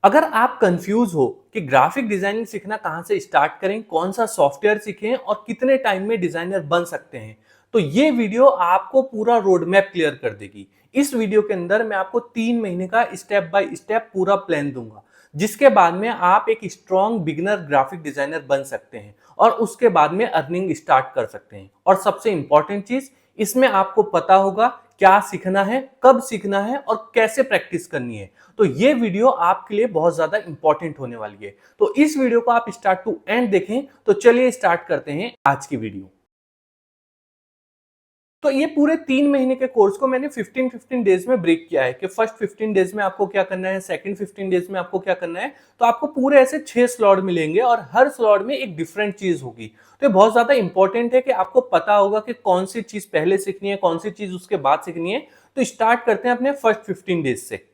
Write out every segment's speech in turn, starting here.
अगर आप कंफ्यूज हो कि ग्राफिक डिजाइनिंग सीखना कहाँ से स्टार्ट करें, कौन सा सॉफ्टवेयर सीखें और कितने टाइम में डिजाइनर बन सकते हैं, तो ये वीडियो आपको पूरा रोड मैप क्लियर कर देगी। इस वीडियो के अंदर मैं आपको 3 महीने का स्टेप बाय स्टेप पूरा प्लान दूंगा, जिसके बाद में आप एक स्ट्रॉन्ग बिगिनर ग्राफिक डिजाइनर बन सकते हैं और उसके बाद में अर्निंग स्टार्ट कर सकते हैं। और सबसे इंपॉर्टेंट चीज, इसमें आपको पता होगा क्या सीखना है, कब सीखना है और कैसे प्रैक्टिस करनी है। तो ये वीडियो आपके लिए बहुत ज्यादा इंपॉर्टेंट होने वाली है। तो इस वीडियो को आप स्टार्ट टू एंड देखें। तो चलिए स्टार्ट करते हैं आज की वीडियो। तो ये पूरे 3 महीने के कोर्स को मैंने 15-15 डेज में ब्रेक किया है कि फर्स्ट 15 डेज में आपको क्या करना है, सेकंड 15 डेज में आपको क्या करना है। तो आपको पूरे ऐसे 6 स्लॉट मिलेंगे और हर स्लॉट में एक डिफरेंट चीज होगी। तो ये बहुत ज्यादा इंपॉर्टेंट है कि आपको पता होगा कि कौन सी चीज पहले सीखनी है, कौन सी चीज उसके बाद सीखनी है। तो स्टार्ट करते हैं अपने फर्स्ट 15 डेज से।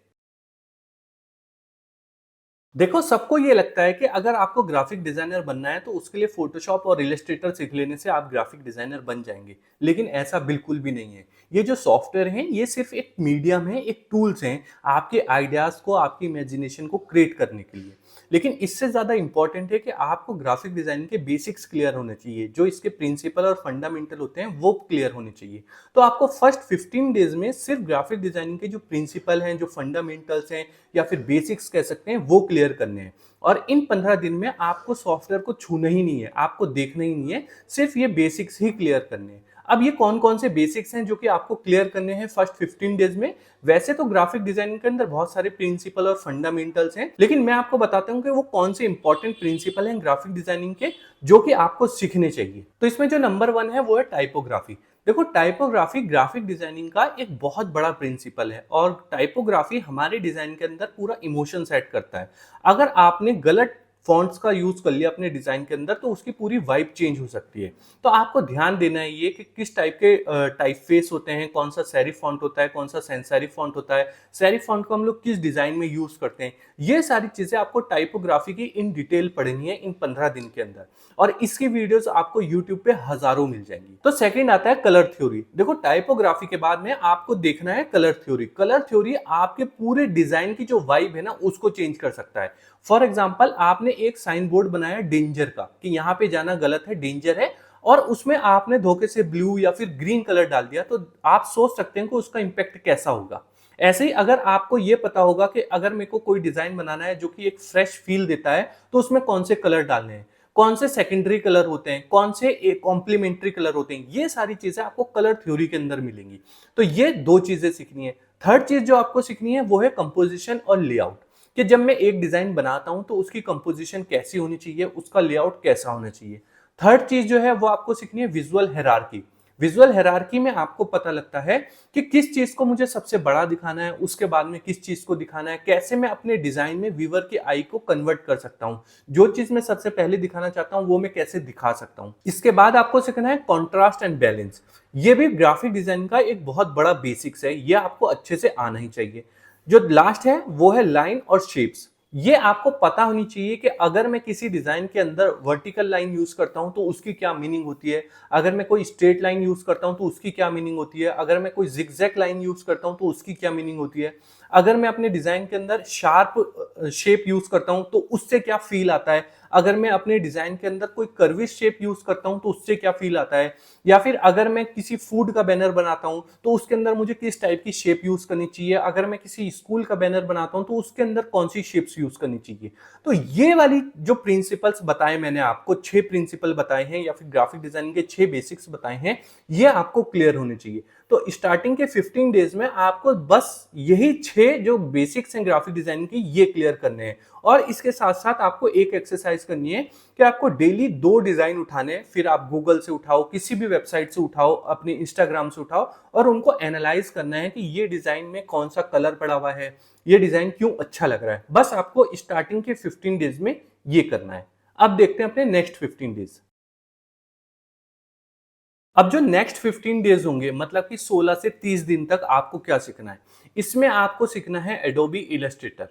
देखो, सबको ये लगता है कि अगर आपको ग्राफिक डिजाइनर बनना है तो उसके लिए फोटोशॉप और इलस्ट्रेटर सीख लेने से आप ग्राफिक डिजाइनर बन जाएंगे। लेकिन ऐसा बिल्कुल भी नहीं है। ये जो सॉफ्टवेयर हैं ये सिर्फ एक मीडियम है, एक टूल्स हैं आपके आइडियाज को, आपकी इमेजिनेशन को क्रिएट करने के लिए। लेकिन इससे ज्यादा इंपॉर्टेंट है कि आपको ग्राफिक डिजाइनिंग के बेसिक्स क्लियर होने चाहिए, जो इसके प्रिंसिपल और फंडामेंटल होते हैं वो क्लियर होने चाहिए। तो आपको फर्स्ट 15 डेज में सिर्फ ग्राफिक डिजाइनिंग के जो प्रिंसिपल हैं, जो फंडामेंटल्स हैं या फिर बेसिक्स कह सकते हैं, वो क्लियर करने हैं। और इन 15 दिन में आपको सॉफ्टवेयर को छूना ही नहीं है, आपको देखना ही नहीं है, सिर्फ ये बेसिक्स ही क्लियर करने हैं। अब ये कौन कौन से बेसिक्स हैं जो कि आपको क्लियर करने हैं फर्स्ट 15 डेज में। वैसे तो ग्राफिक डिजाइनिंग के अंदर बहुत सारे प्रिंसिपल और फंडामेंटल्स हैं, लेकिन मैं आपको बताता हूं कि वो कौन से इंपॉर्टेंट प्रिंसिपल हैं ग्राफिक डिजाइनिंग के जो कि आपको सीखने चाहिए। तो इसमें जो नंबर 1 है वो है टाइपोग्राफी। देखो, टाइपोग्राफी ग्राफिक डिजाइनिंग का एक बहुत बड़ा प्रिंसिपल है और टाइपोग्राफी हमारे डिजाइन के अंदर पूरा इमोशन सेट करता है। अगर आपने गलत फॉन्ट्स का यूज कर लिया अपने डिजाइन के अंदर तो उसकी पूरी वाइब चेंज हो सकती है। तो आपको ध्यान देना है ये कि किस टाइप के टाइप फेस होते हैं, कौन सा सेरिफ फॉन्ट होता है, कौन सा सैंस सेरिफ फॉन्ट होता है, सेरिफ फॉन्ट को हम लोग किस डिजाइन में यूज करते हैं। ये सारी चीजें आपको टाइपोग्राफी की इन डिटेल पढ़नी है इन 15 दिन के अंदर। और इसकी वीडियोस आपको यूट्यूब पे हजारों मिल जाएंगी। तो सेकंड आता है कलर थ्योरी। देखो, टाइपोग्राफी के बाद में आपको देखना है कलर थ्योरी। कलर थ्योरी आपके पूरे डिजाइन की जो वाइब है ना उसको चेंज कर सकता है। फॉर एग्जाम्पल, आपने एक साइन बोर्ड बनाया डेंजर का कि यहाँ पे जाना गलत है, डेंजर है, और उसमें आपने धोखे से ब्लू या फिर ग्रीन कलर डाल दिया, तो आप सोच सकते हैं कि उसका इंपैक्ट कैसा होगा। ऐसे ही अगर आपको ये पता होगा कि अगर मेरे को कोई डिजाइन बनाना है जो कि एक फ्रेश फील देता है तो उसमें कौन से कलर डालने हैं, कौन से सेकेंडरी कलर होते हैं, कौन से कॉम्प्लीमेंट्री कलर होते हैं, ये सारी चीजें आपको कलर थ्योरी के अंदर मिलेंगी। तो ये दो चीजें सीखनी है। थर्ड चीज जो आपको सीखनी है वो है कंपोजिशन और लेआउट। कि जब मैं एक डिजाइन बनाता हूं तो उसकी कंपोजिशन कैसी होनी चाहिए, उसका लेआउट कैसा होना चाहिए। थर्ड चीज जो है वो आपको सीखनी है विजुअल हायरार्की। विजुअल हायरार्की में आपको पता लगता है कि किस चीज को मुझे सबसे बड़ा दिखाना है, उसके बाद में किस चीज को दिखाना है, कैसे मैं अपने डिजाइन में व्यूअर की आई को कन्वर्ट कर सकता हूं। जो चीज मैं सबसे पहले दिखाना चाहता हूं वो मैं कैसे दिखा सकता हूं। इसके बाद आपको सीखना है कॉन्ट्रास्ट एंड बैलेंस। ये भी ग्राफिक डिजाइन का एक बहुत बड़ा बेसिक्स है, ये आपको अच्छे से आना ही चाहिए। जो लास्ट है वो है लाइन और शेप्स। ये आपको पता होनी चाहिए कि अगर मैं किसी डिजाइन के अंदर वर्टिकल लाइन यूज करता हूं तो उसकी क्या मीनिंग होती है, अगर मैं कोई स्ट्रेट लाइन यूज करता हूं तो उसकी क्या मीनिंग होती है, अगर मैं कोई जिगजैग लाइन यूज करता हूं तो उसकी क्या मीनिंग होती है, अगर मैं अपने डिजाइन के अंदर शार्प शेप यूज करता हूं तो उससे क्या फील आता है, अगर मैं अपने डिजाइन के अंदर कोई कर्विश शेप यूज करता हूं तो उससे क्या फील आता है, या फिर अगर मैं किसी फूड का बैनर बनाता हूं तो उसके अंदर मुझे किस टाइप की शेप यूज करनी चाहिए, अगर मैं किसी स्कूल का बैनर बनाता हूं तो उसके अंदर कौन सी शेप्स यूज करनी चाहिए। तो ये वाली जो प्रिंसिपल्स बताए मैंने आपको, 6 प्रिंसिपल बताए हैं या फिर ग्राफिक डिजाइनिंग के 6 बेसिक्स बताए हैं, ये आपको क्लियर होने चाहिए। तो स्टार्टिंग के 15 डेज में आपको बस यही 6 जो बेसिक्स हैं ग्राफिक डिजाइनिंग की ये क्लियर करने हैं। और इसके साथ साथ आपको एक एक्सरसाइज करनी है कि आपको डेली 2 डिजाइन उठाने हैं। फिर आप गूगल से उठाओ, किसी भी वेबसाइट से उठाओ, अपने इंस्टाग्राम से उठाओ, और उनको एनालाइज करना है कि ये डिजाइन में कौन सा कलर पड़ा हुआ है, ये डिजाइन क्यों अच्छा लग रहा है। बस आपको स्टार्टिंग के 15 डेज में ये करना है। अब देखते हैं अपने नेक्स्ट 15 डेज। अब जो नेक्स्ट 15 डेज होंगे, मतलब कि 16 से 30 दिन तक आपको क्या सीखना है। इसमें आपको सीखना है एडोबी इलस्ट्रेटर।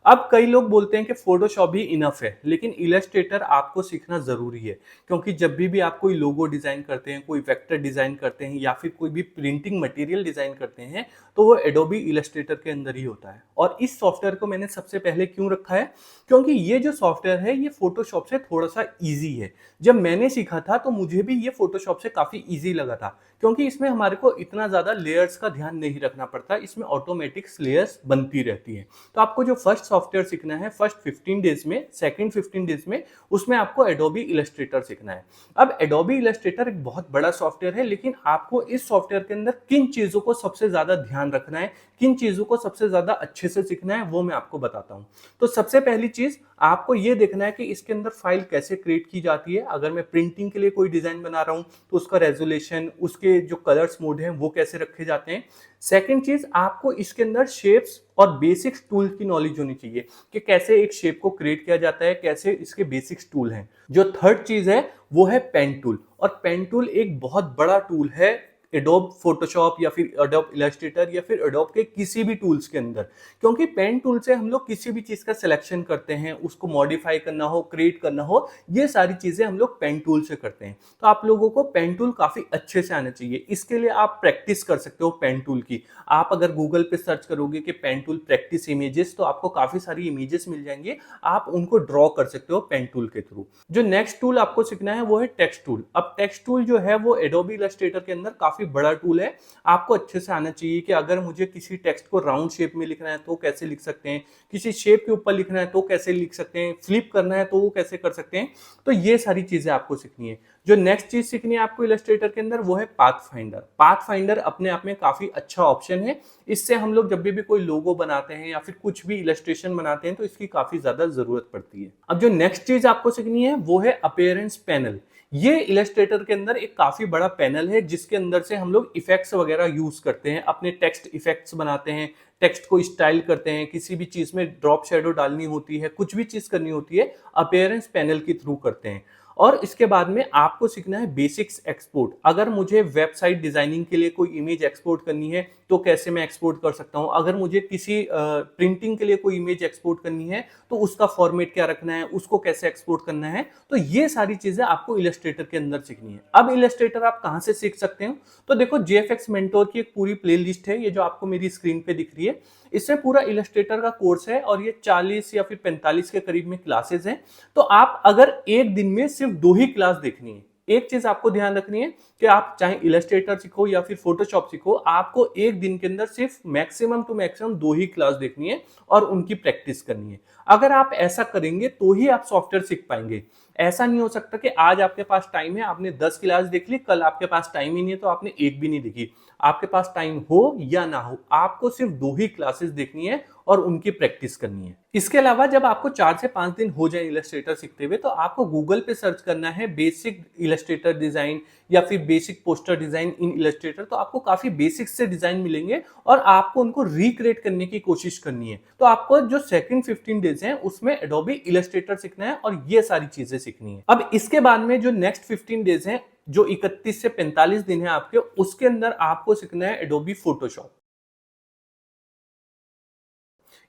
अब कई लोग बोलते हैं कि फोटोशॉप ही इनफ है, लेकिन इलस्ट्रेटर आपको सीखना ज़रूरी है, क्योंकि जब भी आप कोई लोगो डिज़ाइन करते हैं, कोई वेक्टर डिज़ाइन करते हैं या फिर कोई भी प्रिंटिंग मटेरियल डिज़ाइन करते हैं, तो वो एडोबी इलस्ट्रेटर के अंदर ही होता है। और इस सॉफ्टवेयर को मैंने सबसे पहले क्यों रखा है, क्योंकि ये जो सॉफ्टवेयर है ये फोटोशॉप से थोड़ा-सा ईज़ी है। जब मैंने सीखा था तो मुझे भी ये फोटोशॉप से काफ़ी ईज़ी लगा था, क्योंकि इसमें हमारे को इतना ज़्यादा लेयर्स का ध्यान नहीं रखना पड़ता, इसमें ऑटोमेटिक लेयर्स बनती रहती हैं। तो आपको जो फर्स्ट सॉफ्टवेयर सीखना है फर्स्ट 15 डेज में, सेकंड 15 डेज में, उसमें आपको एडोबी इलस्ट्रेटर सीखना है। अब एडोबी इलस्ट्रेटर एक बहुत बड़ा सॉफ्टवेयर है, लेकिन आपको इस सॉफ्टवेयर के अंदर किन चीज़ों को सबसे ज़्यादा ध्यान रखना है, किन चीज़ों को सबसे ज़्यादा अच्छे से सीखना है, वो मैं आपको बताता हूँ। तो सबसे पहली चीज़ आपको ये देखना है कि इसके अंदर फाइल कैसे क्रिएट की जाती है। अगर मैं प्रिंटिंग के लिए कोई डिज़ाइन बना रहा हूँ तो उसका रेजोल्यूशन, उसके जो कलर्स मोड हैं वो कैसे रखे जाते हैं। सेकंड चीज़, आपको इसके अंदर शेप्स और बेसिक्स टूल की नॉलेज होनी चाहिए कि कैसे एक शेप को क्रिएट किया जाता है, कैसे इसके बेसिक्स टूल हैं। जो थर्ड चीज़ है वो है पेन टूल, और पेन टूल एक बहुत बड़ा टूल है एडोब फोटोशॉप या फिर एडोब इलस्ट्रेटर या फिर एडोब के किसी भी टूल्स के अंदर, क्योंकि पेन टूल से हम लोग किसी भी चीज़ का सिलेक्शन करते हैं, उसको मॉडिफाई करना हो, क्रिएट करना हो, ये सारी चीज़ें हम लोग पेन टूल से करते हैं। तो आप लोगों को पेन टूल काफ़ी अच्छे से आना चाहिए। इसके लिए आप प्रैक्टिस कर सकते हो पेन टूल की। आप अगर गूगल पे सर्च करोगे कि पेन टूल प्रैक्टिस इमेजेस, तो आपको काफ़ी सारी इमेजेस मिल जाएंगे, आप उनको ड्रॉ कर सकते हो पेन टूल के थ्रू। जो नेक्स्ट टूल आपको सीखना है वो है टेक्स्ट टूल। अब टेक्स्ट टूल जो है वो एडोबी इलस्ट्रेटर के अंदर काफ़ी बड़ा टूल है। आपको अच्छे से आना चाहिए कि अगर मुझे किसी टेक्स्ट को राउंड शेप में लिखना है तो कैसे लिख सकते हैं, किसी शेप के ऊपर लिखना है तो कैसे लिख सकते हैं, फ्लिप करना है तो वो कैसे कर सकते हैं। तो ये सारी चीजें आपको सीखनी है। जो नेक्स्ट चीज सीखनी है आपको इलस्ट्रेटर के अंदर वो है पाथ फाइंडर। पाथ फाइंडर अपने आप में काफी अच्छा ऑप्शन है। इससे हम लोग जब भी कोई लोगो बनाते हैं या फिर कुछ भी इलस्ट्रेशन बनाते हैं तो इसकी काफी ज्यादा जरूरत पड़ती है। अब जो नेक्स्ट चीज आपको सीखनी है वो है अपीयरेंस पैनल। ये इलस्ट्रेटर के अंदर एक काफी बड़ा पैनल है जिसके अंदर से हम लोग इफेक्ट्स वगैरह यूज करते हैं, अपने टेक्स्ट इफेक्ट्स बनाते हैं, टेक्स्ट को स्टाइल करते हैं, किसी भी चीज में ड्रॉप शेडो डालनी होती है, कुछ भी चीज करनी होती है, अपीयरेंस पैनल के थ्रू करते हैं। और इसके बाद में आपको सीखना है बेसिक्स एक्सपोर्ट। अगर मुझे वेबसाइट डिजाइनिंग के लिए कोई इमेज एक्सपोर्ट करनी है तो कैसे मैं एक्सपोर्ट कर सकता हूं, अगर मुझे किसी प्रिंटिंग के लिए कोई इमेज एक्सपोर्ट करनी है तो उसका फॉर्मेट क्या रखना है, उसको कैसे एक्सपोर्ट करना है, तो ये सारी चीजें आपको इलस्ट्रेटर के अंदर सीखनी है। अब इलस्ट्रेटर आप कहां से सीख सकते हो, तो देखो जेएफएक्स मेंटोर की एक पूरी प्लेलिस्ट है, ये जो आपको मेरी स्क्रीन पे दिख रही है, इसमें पूरा इलस्ट्रेटर का कोर्स है और ये 40 या फिर 45 के करीब में क्लासेस हैं। तो आप अगर एक दिन में सिर्फ 2 ही क्लास देखनी है, एक चीज आपको ध्यान रखनी है कि आप चाहे इलस्ट्रेटर सीखो या फिर फोटोशॉप सीखो, आपको एक दिन के अंदर सिर्फ मैक्सिमम टू मैक्सिमम 2 ही क्लास देखनी है और उनकी प्रैक्टिस करनी है। अगर आप ऐसा करेंगे तो ही आप सॉफ्टवेयर सीख पाएंगे। ऐसा नहीं हो सकता कि आज आपके पास टाइम है, आपने 10 क्लास देख ली, कल आपके पास टाइम ही नहीं है तो आपने एक भी नहीं देखी। आपके पास टाइम हो या ना हो, आपको सिर्फ 2 ही क्लासेस देखनी है और उनकी प्रैक्टिस करनी है। इसके अलावा जब आपको 4 से 5 दिन हो जाए इलस्ट्रेटर सीखते हुए, तो आपको गूगल पे सर्च करना है बेसिक इलस्ट्रेटर डिजाइन या फिर बेसिक पोस्टर डिजाइन इन इलस्ट्रेटर। तो आपको काफी बेसिक से डिजाइन मिलेंगे और आपको उनको रिक्रिएट करने की कोशिश करनी है। तो आपको जो सेकंड 15 डेज हैं उसमें एडोबी इलस्ट्रेटर सीखना है और ये सारी चीजें सीखनी है। अब इसके बाद में जो नेक्स्ट 15 डेज हैं, जो 31 से 45 दिन है आपके, उसके अंदर आपको सीखना है एडोबी फोटोशॉप।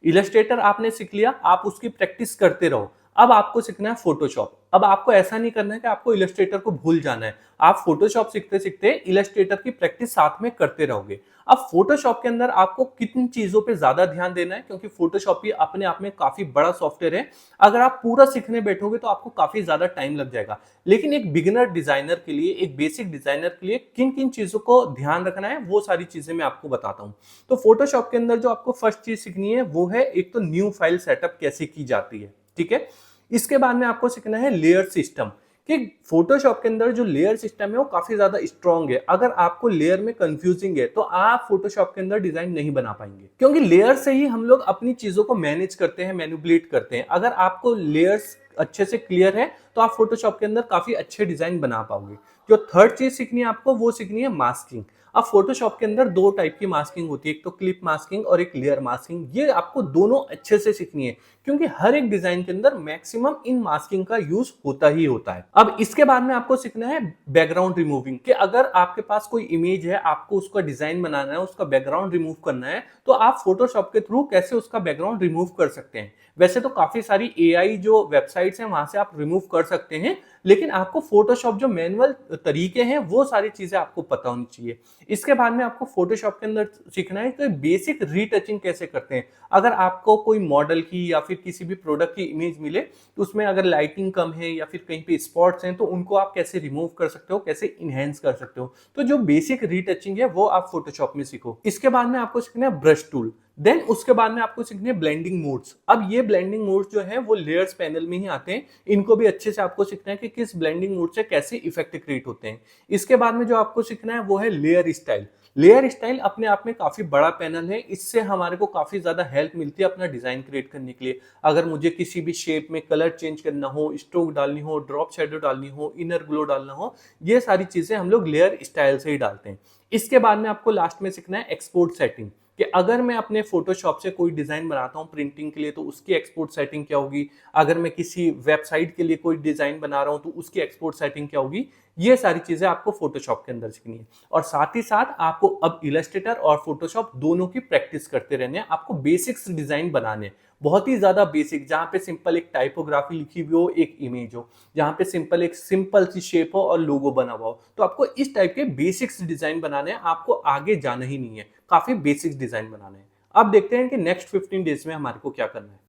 इलस्ट्रेटर आपने सीख लिया, आप उसकी प्रैक्टिस करते रहो। अब आपको सीखना है फोटोशॉप। अब आपको ऐसा नहीं करना है कि आपको इलस्ट्रेटर को भूल जाना है, आप फोटोशॉप सीखते सीखते इलस्ट्रेटर की प्रैक्टिस साथ में करते रहोगे। अब फोटोशॉप के अंदर आपको कितनी चीजों पे ज्यादा ध्यान देना है, क्योंकि फोटोशॉप भी अपने आप में काफी बड़ा सॉफ्टवेयर है। अगर आप पूरा सीखने बैठोगे तो आपको काफी ज्यादा टाइम लग जाएगा, लेकिन एक बिगिनर डिजाइनर के लिए, एक बेसिक डिजाइनर के लिए किन किन चीजों को ध्यान रखना है वो सारी चीजें मैं आपको बताता हूँ। तो फोटोशॉप के अंदर जो आपको फर्स्ट चीज सीखनी है वो है एक तो न्यू फाइल सेटअप कैसे की जाती है, ठीक है। इसके बाद में आपको सीखना है लेयर सिस्टम, कि फोटोशॉप के अंदर जो लेयर सिस्टम है वो काफी ज्यादा स्ट्रॉन्ग है। अगर आपको लेयर में कंफ्यूजिंग है तो आप फोटोशॉप के अंदर डिजाइन नहीं बना पाएंगे, क्योंकि लेयर से ही हम लोग अपनी चीजों को मैनेज करते हैं, मैनिपुलेट करते हैं। अगर आपको लेयर्स अच्छे से क्लियर है तो आप फोटोशॉप के अंदर काफी अच्छे डिजाइन बना पाओगे। जो थर्ड चीज सीखनी है आपको वो सीखनी है मास्किंग। अब फोटोशॉप के अंदर 2 टाइप की मास्किंग होती है, एक तो क्लिप मास्किंग और एक लेयर मास्किंग। ये आपको दोनों अच्छे से सीखनी है, क्योंकि हर एक डिजाइन के अंदर मैक्सिमम इन मास्किंग का यूज होता ही होता है। अब इसके बाद में आपको सीखना है बैकग्राउंड रिमूविंग, कि अगर आपके पास कोई इमेज है, आपको उसका डिजाइन बनाना है, उसका बैकग्राउंड रिमूव करना है, तो आप फोटोशॉप के थ्रू कैसे उसका बैकग्राउंड रिमूव कर सकते हैं। वैसे तो काफी सारी एआई जो वेबसाइट्स हैं वहां से आप रिमूव कर सकते हैं, लेकिन आपको फोटोशॉप जो मैनुअल तरीके हैं वो सारी चीजें आपको पता होनी चाहिए। इसके बाद में आपको फोटोशॉप के अंदर सीखना है कि बेसिक रीटचिंग कैसे करते हैं। अगर आपको कोई मॉडल की या फिर किसी भी प्रोडक्ट की इमेज मिले तो उसमें अगर लाइटिंग कम है या फिर कहीं पे स्पॉट्स हैं तो उनको आप कैसे रिमूव कर सकते हो, कैसे इनहेंस कर सकते हो। तो जो बेसिक रीटचिंग है वो आप फोटोशॉप में सीखो। इसके बाद में आपको सीखना है ब्रश टूल। देन उसके बाद में आपको सीखने ब्लेंडिंग मोड्स। अब ये ब्लेंडिंग मोड्स जो है वो लेयर्स पैनल में ही आते हैं, इनको भी अच्छे से आपको सीखना है कि किस ब्लेंडिंग मोड से कैसे इफेक्ट क्रिएट होते हैं। इसके बाद में जो आपको सीखना है वो है लेयर स्टाइल। लेयर स्टाइल अपने आप में काफी बड़ा पैनल है, इससे हमारे को काफी ज्यादा हेल्प मिलती है अपना डिजाइन क्रिएट करने के लिए। अगर मुझे किसी भी शेप में कलर चेंज करना हो, स्ट्रोक डालनी हो, ड्रॉप शेडो डालनी हो, इनर ग्लो डालना हो, ये सारी चीजें हम लोग लेयर स्टाइल से ही डालते हैं। इसके बाद में आपको लास्ट में सीखना है एक्सपोर्ट सेटिंग, कि अगर मैं अपने फोटोशॉप से कोई डिजाइन बनाता हूं प्रिंटिंग के लिए तो उसकी एक्सपोर्ट सेटिंग क्या होगी, अगर मैं किसी वेबसाइट के लिए कोई डिजाइन बना रहा हूं तो उसकी एक्सपोर्ट सेटिंग क्या होगी। ये सारी चीजें आपको फोटोशॉप के अंदर सीखनी है। और साथ ही साथ आपको अब इलस्ट्रेटर और फोटोशॉप दोनों की प्रैक्टिस करते रहने हैं। आपको बेसिक्स डिजाइन बनाने हैं, बहुत ही ज्यादा बेसिक, जहां पे सिंपल एक टाइपोग्राफी लिखी हुई हो, एक इमेज हो, जहां पे सिंपल एक सिंपल सी शेप हो और लोगो बना हुआ हो। तो आपको इस टाइप के बेसिक्स डिजाइन बनाने हैं, आपको आगे जाना ही नहीं है, काफी बेसिक्स डिजाइन बनाने हैं। अब देखते हैं कि नेक्स्ट 15 डेज में हमारे को क्या करना है।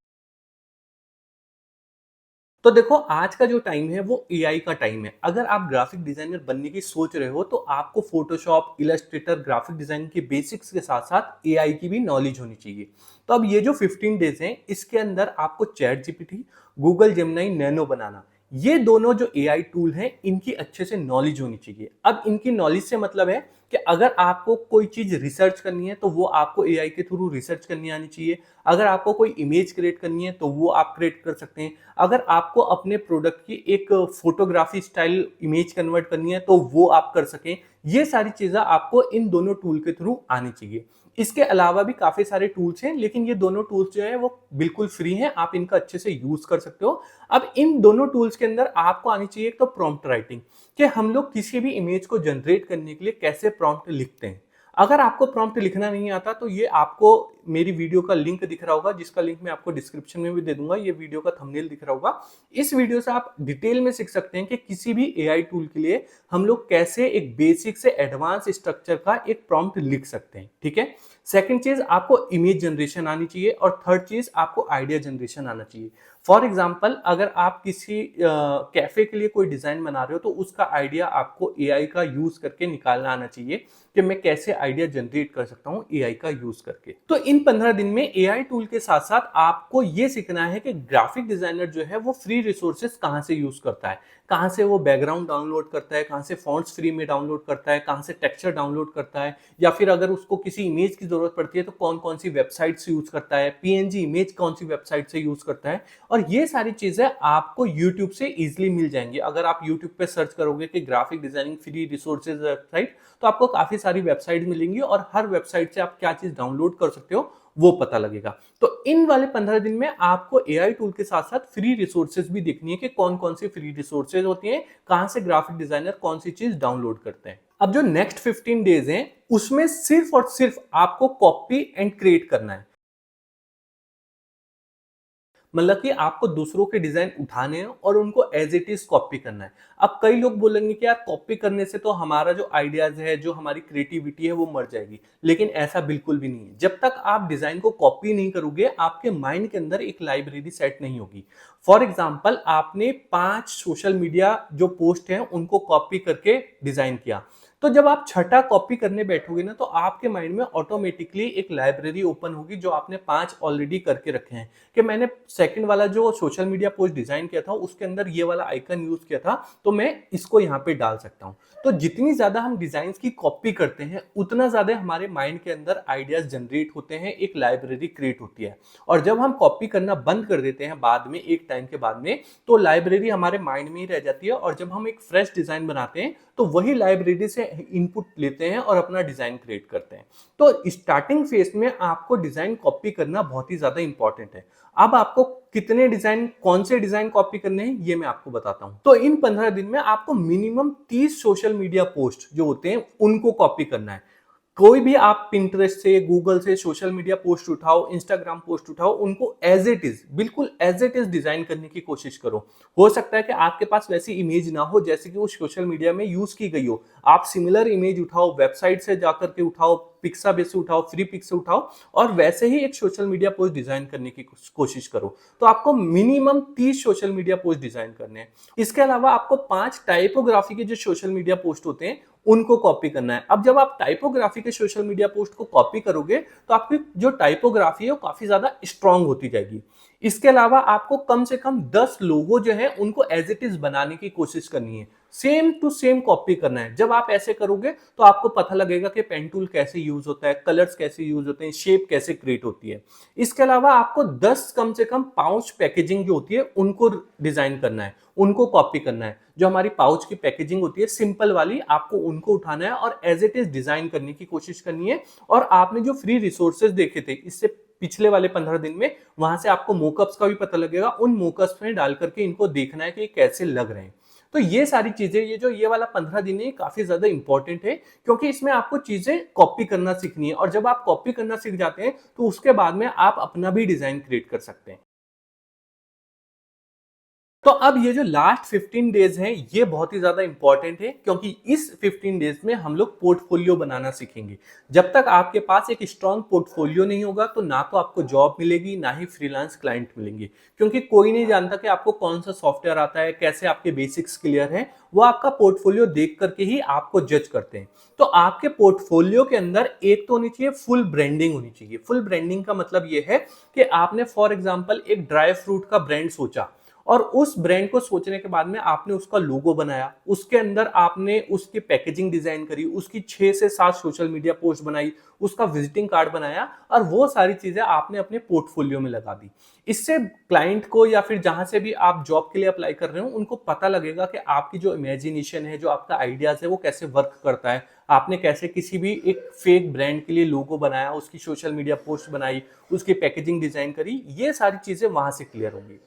तो देखो, आज का जो टाइम है वो एआई का टाइम है। अगर आप ग्राफिक डिजाइनर बनने की सोच रहे हो तो आपको फोटोशॉप, इलस्ट्रेटर, ग्राफिक डिजाइन के बेसिक्स के साथ साथ एआई की भी नॉलेज होनी चाहिए। तो अब ये जो 15 डेज हैं इसके अंदर आपको chat GPT, Google Gemini nano banana, ये दोनों जो एआई टूल हैं इनकी अच्छे से नॉलेज होनी चाहिए। अब इनकी नॉलेज से मतलब है कि अगर आपको कोई चीज रिसर्च करनी है तो वो आपको एआई के थ्रू रिसर्च करनी आनी चाहिए। अगर आपको कोई इमेज क्रिएट करनी है तो वो आप क्रिएट कर सकते हैं। अगर आपको अपने प्रोडक्ट की एक फोटोग्राफी स्टाइल इमेज कन्वर्ट करनी है तो वो आप कर सकें। ये सारी चीजें आपको इन दोनों टूल के थ्रू आनी चाहिए। इसके अलावा भी काफी सारे टूल्स हैं, लेकिन ये दोनों टूल्स जो है वो बिल्कुल फ्री हैं, आप इनका अच्छे से यूज कर सकते हो। अब इन दोनों टूल्स के अंदर आपको आनी चाहिए एक तो प्रॉम्प्ट राइटिंग, कि हम लोग किसी भी इमेज को जनरेट करने के लिए कैसे प्रॉम्प्ट लिखते हैं। अगर आपको प्रॉम्प्ट लिखना नहीं आता तो ये आपको मेरी वीडियो का लिंक दिख रहा होगा, जिसका लिंक मैं आपको डिस्क्रिप्शन में भी दे दूंगा। ये वीडियो का थंबनेल दिख रहा होगा। इस वीडियो से आप डिटेल में सीख सकते हैं कि किसी भी एआई टूल के लिए हम लोग कैसे एक बेसिक से एडवांस स्ट्रक्चर का एक प्रॉम्प्ट लिख सकते हैं। ठीक है, सेकंड चीज आपको इमेज जनरेशन आनी चाहिए, और थर्ड चीज आपको आइडिया जनरेशन आना चाहिए। फॉर एग्जाम्पल, अगर आप किसी कैफे के लिए कोई डिजाइन बना रहे हो तो उसका आइडिया आपको एआई का यूज करके निकालना आना चाहिए, कि मैं कैसे आइडिया जनरेट कर सकता हूं एआई का यूज करके। तो इन 15 दिन में एआई टूल के साथ साथ आपको ये सीखना है कि ग्राफिक डिजाइनर जो है वो फ्री रिसोर्सेज कहां से यूज करता है, कहां से वो बैकग्राउंड डाउनलोड करता है, कहां से फॉन्ट्स फ्री में डाउनलोड करता है, कहां से टेक्सचर डाउनलोड करता है, या फिर अगर उसको किसी इमेज की जरूरत पड़ती है तो कौन कौन सी वेबसाइट से यूज करता है, पीएनजी इमेज कौन सी वेबसाइट से यूज करता है। और ये सारी चीजें आपको यूट्यूब से इजिली मिल जाएंगी। अगर आप यूट्यूब पे सर्च करोगे कि graphic designing free resources website, तो आपको काफी सारी वेबसाइट मिलेंगी और हर वेबसाइट से आप क्या चीज डाउनलोड कर सकते हो वो पता लगेगा। तो इन वाले 15 दिन में आपको एआई टूल के साथ साथ फ्री रिसोर्सेज भी देखनी है कि कौन कौन सी फ्री रिसोर्सेज होती हैं, कहां से ग्राफिक डिजाइनर कौन सी चीज डाउनलोड करते हैं। अब जो नेक्स्ट 15 डेज हैं उसमें सिर्फ और सिर्फ आपको कॉपी एंड क्रिएट करना है। मतलब कि आपको दूसरों के डिजाइन उठाने हैं और उनको एज इट इज कॉपी करना है। अब कई लोग बोलेंगे कि यार कॉपी करने से तो हमारा जो आइडियाज है, जो हमारी क्रिएटिविटी है वो मर जाएगी, लेकिन ऐसा बिल्कुल भी नहीं है। जब तक आप डिजाइन को कॉपी नहीं करोगे आपके माइंड के अंदर एक लाइब्रेरी सेट नहीं होगी। फॉर एग्जाम्पल, आपने 5 सोशल मीडिया जो पोस्ट हैं उनको कॉपी करके डिजाइन किया, तो जब आप छठा कॉपी करने बैठोगे ना तो आपके माइंड में ऑटोमेटिकली एक लाइब्रेरी ओपन होगी जो आपने 5 ऑलरेडी करके रखे हैं, कि मैंने सेकंड वाला जो सोशल मीडिया पोस्ट डिजाइन किया था उसके अंदर ये वाला आइकन यूज किया था, तो मैं इसको यहाँ पे डाल सकता हूँ। तो जितनी ज्यादा हम डिजाइन की कॉपी करते हैं उतना ज्यादा हमारे माइंड के अंदर आइडियाज जनरेट होते हैं, एक लाइब्रेरी क्रिएट होती है। और जब हम कॉपी करना बंद कर देते हैं बाद में, एक टाइम के बाद में, तो लाइब्रेरी हमारे माइंड में ही रह जाती है। और जब हम एक फ्रेश डिजाइन बनाते हैं तो वही लाइब्रेरी से में इनपुट लेते हैं और अपना डिजाइन क्रिएट करते हैं। तो स्टार्टिंग फेज में आपको डिजाइन कॉपी करना बहुत ही ज्यादा इंपॉर्टेंट है। अब आपको कितने डिजाइन, कौन से डिजाइन कॉपी करने हैं, ये मैं आपको बताता हूं। तो इन 15 दिन में आपको मिनिमम 30 सोशल मीडिया पोस्ट जो होते हैं उनको कॉपी करना है। कोई भी आप पिंटरेस्ट से, गूगल से सोशल मीडिया पोस्ट उठाओ, इंस्टाग्राम पोस्ट उठाओ, उनको एज इट इज, बिल्कुल एज इट इज डिजाइन करने की कोशिश करो। हो सकता है कि आपके पास वैसी इमेज ना हो जैसे कि वो सोशल मीडिया में यूज की गई हो। आप सिमिलर इमेज उठाओ, वेबसाइट से जाकर के उठाओ, पिक्साबेस से उठाओ, फ्री पिक से उठाओ और वैसे ही एक सोशल मीडिया पोस्ट डिजाइन करने की कोशिश करो। तो आपको minimum 30 social media post design करने हैं। इसके अलावा आपको 5 टाइपोग्राफी के जो सोशल मीडिया पोस्ट होते हैं उनको कॉपी करना है। अब जब आप टाइपोग्राफी के सोशल मीडिया पोस्ट को कॉपी करोगे तो आपकी जो टाइपोग्राफी है वो काफी ज्यादा स्ट्रांग होती जाएगी। इसके अलावा आपको कम से कम 10 लोगो जो है उनको एज इट इज बनाने की कोशिश करनी है, सेम टू सेम कॉपी करना है। जब आप ऐसे करोगे तो आपको पता लगेगा कि पेन टूल कैसे यूज होता है, कलर्स कैसे यूज होते हैं, शेप कैसे क्रिएट होती है। इसके अलावा आपको 10 कम से कम पाउच पैकेजिंग जो होती है उनको डिजाइन करना है, उनको कॉपी करना है। जो हमारी पाउच की पैकेजिंग होती है सिंपल वाली, आपको उनको उठाना है और एज इट इज डिजाइन करने की कोशिश करनी है। और आपने जो फ्री रिसोर्सेज देखे थे इससे पिछले वाले 15 दिन में, वहां से आपको मोकअप्स का भी पता लगेगा। उन मोकअप्स में डाल करके इनको देखना है कि कैसे लग रहे हैं। तो ये सारी चीजें, ये वाला 15 दिन है काफी ज्यादा इंपॉर्टेंट है क्योंकि इसमें आपको चीजें कॉपी करना सीखनी है। और जब आप कॉपी करना सीख जाते हैं तो उसके बाद में आप अपना भी डिजाइन क्रिएट कर सकते हैं। तो अब ये जो लास्ट 15 डेज हैं ये बहुत ही ज्यादा इंपॉर्टेंट है क्योंकि इस 15 डेज में हम लोग पोर्टफोलियो बनाना सीखेंगे। जब तक आपके पास एक स्ट्रॉन्ग पोर्टफोलियो नहीं होगा तो ना तो आपको जॉब मिलेगी ना ही फ्रीलांस क्लाइंट मिलेंगे, क्योंकि कोई नहीं जानता कि आपको कौन सा सॉफ्टवेयर आता है, कैसे आपके बेसिक्स क्लियर हैं। वो आपका पोर्टफोलियो देख करके ही आपको जज करते हैं। तो आपके पोर्टफोलियो के अंदर एक तो होनी चाहिए फुल ब्रांडिंग होनी चाहिए। फुल ब्रांडिंग का मतलब ये है कि आपने फॉर एग्जाम्पल एक ड्राई फ्रूट का ब्रांड सोचा और उस ब्रांड को सोचने के बाद में आपने उसका लोगो बनाया, उसके अंदर आपने उसकी पैकेजिंग डिजाइन करी, उसकी 6 से 7 सोशल मीडिया पोस्ट बनाई, उसका विजिटिंग कार्ड बनाया और वो सारी चीजें आपने अपने पोर्टफोलियो में लगा दी। इससे क्लाइंट को या फिर जहां से भी आप जॉब के लिए अप्लाई कर रहे हो उनको पता लगेगा कि आपकी जो इमेजिनेशन है, जो आपका आइडियाज है वो कैसे वर्क करता है। आपने कैसे किसी भी एक फेक ब्रांड के लिए लोगो बनाया, उसकी सोशल मीडिया पोस्ट बनाई, उसकी पैकेजिंग डिजाइन करी, ये सारी चीजें वहां से क्लियर होंगी।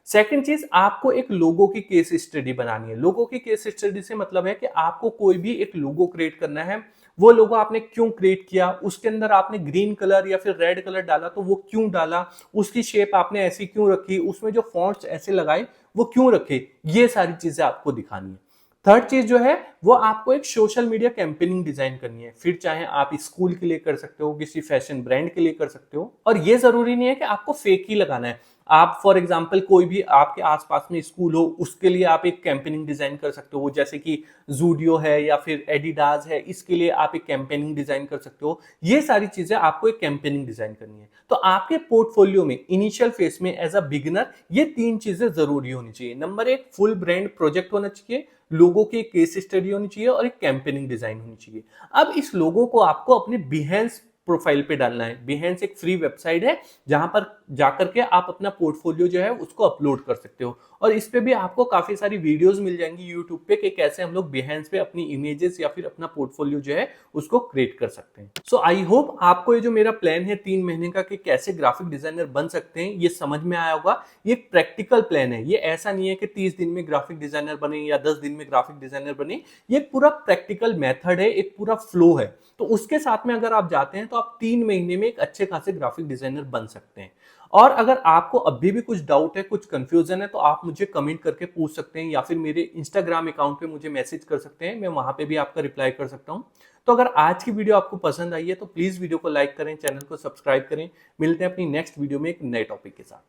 सेकंड चीज, आपको एक लोगो की केस स्टडी बनानी है। लोगो की केस स्टडी से मतलब है कि आपको कोई भी एक लोगो क्रिएट करना है। वो लोगो आपने क्यों क्रिएट किया, उसके अंदर आपने ग्रीन कलर या फिर रेड कलर डाला तो वो क्यों डाला, उसकी शेप आपने ऐसी क्यों रखी, उसमें जो फॉन्ट्स ऐसे लगाए वो क्यों रखे, ये सारी चीजें आपको दिखानी है। थर्ड चीज जो है वो आपको एक सोशल मीडिया कैंपेनिंग डिजाइन करनी है। फिर चाहे आप स्कूल के लिए कर सकते हो, किसी फैशन ब्रांड के लिए कर सकते हो। और ये जरूरी नहीं है कि आपको फेक ही लगाना है। आप फॉर एग्जांपल कोई भी आपके आसपास में स्कूल हो उसके लिए आप एक कैंपेनिंग डिजाइन कर सकते हो, जैसे कि जूडियो है या फिर एडिडास है, इसके लिए आप एक कैंपेनिंग डिजाइन कर सकते हो। ये सारी चीजें आपको एक कैंपेनिंग डिजाइन करनी है। तो आपके पोर्टफोलियो में इनिशियल फेज में एज अ बिगिनर ये 3 चीजें जरूरी होनी चाहिए। नंबर 1, फुल ब्रांड प्रोजेक्ट होना चाहिए, लोगों की केस स्टडी होनी चाहिए और एक कैंपेनिंग डिजाइन होनी चाहिए। अब इस लोगों को आपको अपने बिहेंस प्रोफाइल पे डालना है। बिहेंस एक फ्री वेबसाइट है जहां पर जाकर के आप अपना पोर्टफोलियो जो है उसको अपलोड कर सकते हो। और इस पे भी आपको काफी सारी वीडियोस मिल जाएंगी यूट्यूब पे कि कैसे हम लोग बिहेंस पे अपनी इमेजेस या फिर अपना पोर्टफोलियो जो है उसको क्रिएट कर सकते हैं। सो आई होप आपको ये जो मेरा प्लान है 3 महीने का कि कैसे ग्राफिक डिजाइनर बन सकते हैं ये समझ में आया होगा। ये एक प्रैक्टिकल प्लान है, ये ऐसा नहीं है कि 30 दिन में ग्राफिक डिजाइनर बने या 10 दिन में ग्राफिक डिजाइनर बने। ये एक पूरा प्रैक्टिकल मेथड है, एक पूरा फ्लो है। तो उसके साथ में अगर आप जाते हैं तो आप 3 महीने में एक अच्छे खासे ग्राफिक डिजाइनर बन सकते हैं। और अगर आपको अभी भी कुछ डाउट है, कुछ कंफ्यूजन है तो आप मुझे कमेंट करके पूछ सकते हैं या फिर मेरे इंस्टाग्राम अकाउंट पे मुझे मैसेज कर सकते हैं, मैं वहां पे भी आपका रिप्लाई कर सकता हूं। तो अगर आज की वीडियो आपको पसंद आई है तो प्लीज वीडियो को लाइक करें, चैनल को सब्सक्राइब करें। मिलते हैं अपनी नेक्स्ट वीडियो में एक नए टॉपिक के साथ।